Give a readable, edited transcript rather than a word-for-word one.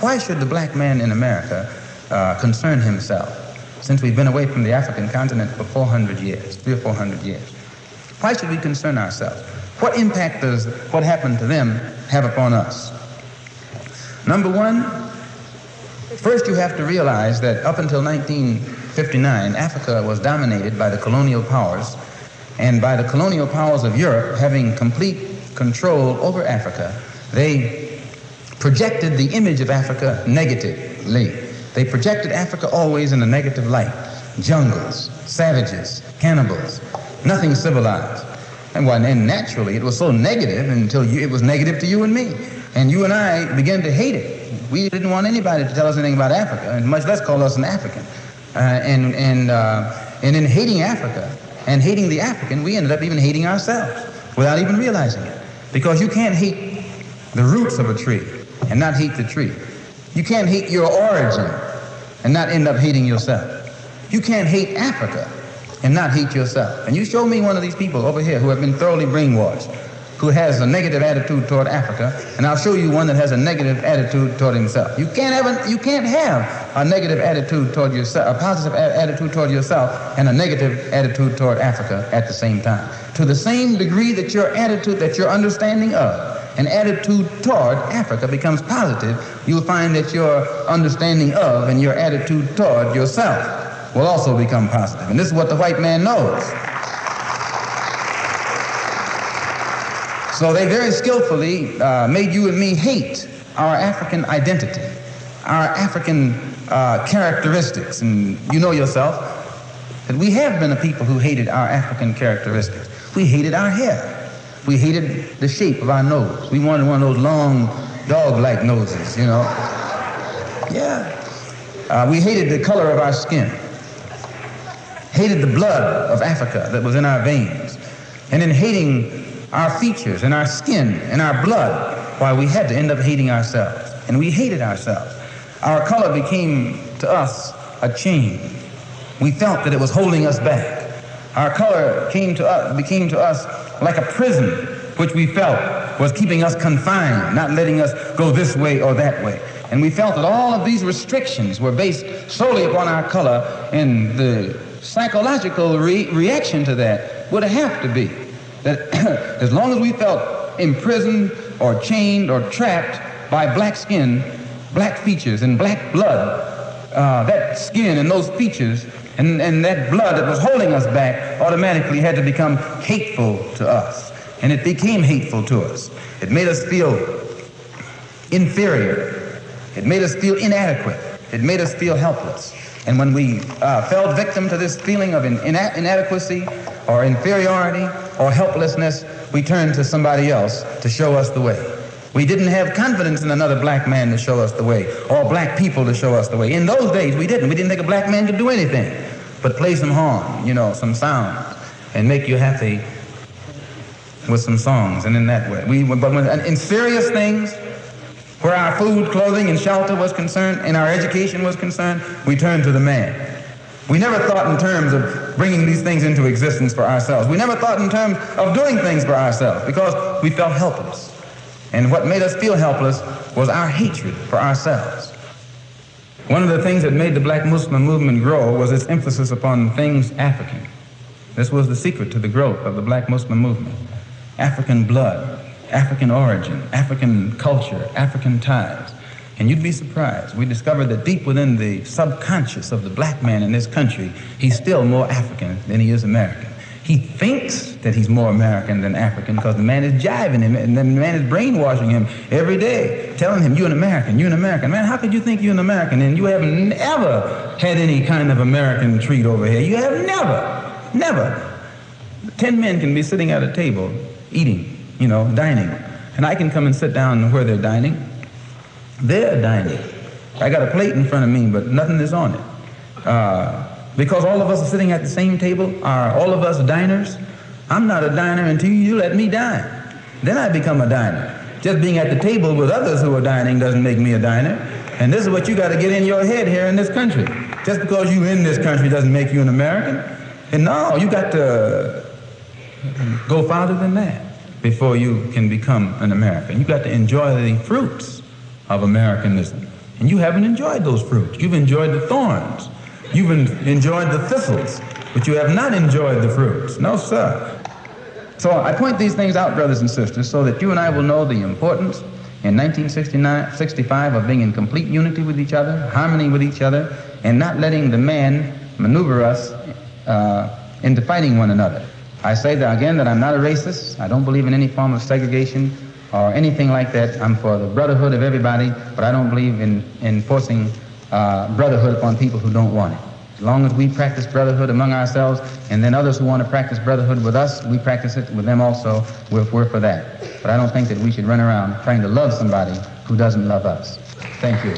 Why should the black man in America concern himself, since we've been away from the African continent for 400 years, 300 or 400 years? Why should we concern ourselves? What impact does what happened to them have upon us? Number one, first you have to realize that up until 1959, Africa was dominated by the colonial powers, and by the colonial powers of Europe having complete control over Africa, they projected the image of Africa negatively. They projected Africa always in a negative light. Jungles, savages, cannibals, nothing civilized. And naturally, it was so negative until it was negative to you and me. And you and I began to hate it. We didn't want anybody to tell us anything about Africa, and much less call us an African. And in hating Africa and hating the African, we ended up even hating ourselves without even realizing it. Because you can't hate the roots of a tree and not hate the tree. You can't hate your origin and not end up hating yourself. You can't hate Africa and not hate yourself. And you show me one of these people over here who have been thoroughly brainwashed, who has a negative attitude toward Africa, and I'll show you one that has a negative attitude toward himself. You can't have a negative attitude toward yourself, a positive attitude toward yourself, and a negative attitude toward Africa at the same time. To the same degree that your attitude, that your understanding of an attitude toward Africa becomes positive, you'll find that your understanding of and your attitude toward yourself will also become positive. And this is what the white man knows. So they very skillfully made you and me hate our African identity, our African characteristics. And you know yourself that we have been a people who hated our African characteristics. We hated our hair. We hated the shape of our nose. We wanted one of those long, dog-like noses, you know. Yeah. We hated the color of our skin. Hated the blood of Africa that was in our veins. And in hating our features and our skin and our blood, why we had to end up hating ourselves. And we hated ourselves. Our color became to us a chain. We felt that it was holding us back. Our color became to us like a prison, which we felt was keeping us confined, not letting us go this way or that way. And we felt that all of these restrictions were based solely upon our color, and the psychological reaction to that would have to be that as long as we felt imprisoned or chained or trapped by black skin, black features, and black blood, that skin and those features and that blood that was holding us back automatically had to become hateful to us. And it became hateful to us. It made us feel inferior. It made us feel inadequate. It made us feel helpless. And when we fell victim to this feeling of inadequacy or inferiority or helplessness, we turned to somebody else to show us the way. We didn't have confidence in another black man to show us the way, or black people to show us the way. In those days, we didn't. We didn't think a black man could do anything but play some horn, you know, some sounds, and make you happy with some songs. And in that way, in serious things, where our food, clothing, and shelter was concerned, and our education was concerned, we turned to the man. We never thought in terms of bringing these things into existence for ourselves. We never thought in terms of doing things for ourselves because we felt helpless. And what made us feel helpless was our hatred for ourselves. One of the things that made the black Muslim movement grow was its emphasis upon things African. This was the secret to the growth of the black Muslim movement. African blood, African origin, African culture, African ties. And you'd be surprised. We discovered that deep within the subconscious of the black man in this country, he's still more African than he is American. He thinks that he's more American than African because the man is jiving him and the man is brainwashing him every day, telling him, you're an American, you're an American. Man, how could you think you're an American and you have never had any kind of American treat over here? You have never. 10 men can be sitting at a table eating, you know, dining. And I can come and sit down where they're dining. They're dining. I got a plate in front of me, but nothing is on it. Because all of us are sitting at the same table, are all of us diners? I'm not a diner until you let me dine. Then I become a diner. Just being at the table with others who are dining doesn't make me a diner. And this is what you got to get in your head here in this country. Just because you're in this country doesn't make you an American. And no, you got to go farther than that before you can become an American. You got to enjoy the fruits of Americanism. And you haven't enjoyed those fruits. You've enjoyed the thorns. You've enjoyed the thistles, but you have not enjoyed the fruits. No, sir. So I point these things out, brothers and sisters, so that you and I will know the importance in 1965 of being in complete unity with each other, harmony with each other, and not letting the man maneuver us into fighting one another. I say that again, that I'm not a racist. I don't believe in any form of segregation or anything like that. I'm for the brotherhood of everybody, but I don't believe in forcing brotherhood upon people who don't want it. As long as we practice brotherhood among ourselves, and then others who want to practice brotherhood with us, we practice it with them also. We're for that. But I don't think that we should run around trying to love somebody who doesn't love us. Thank you.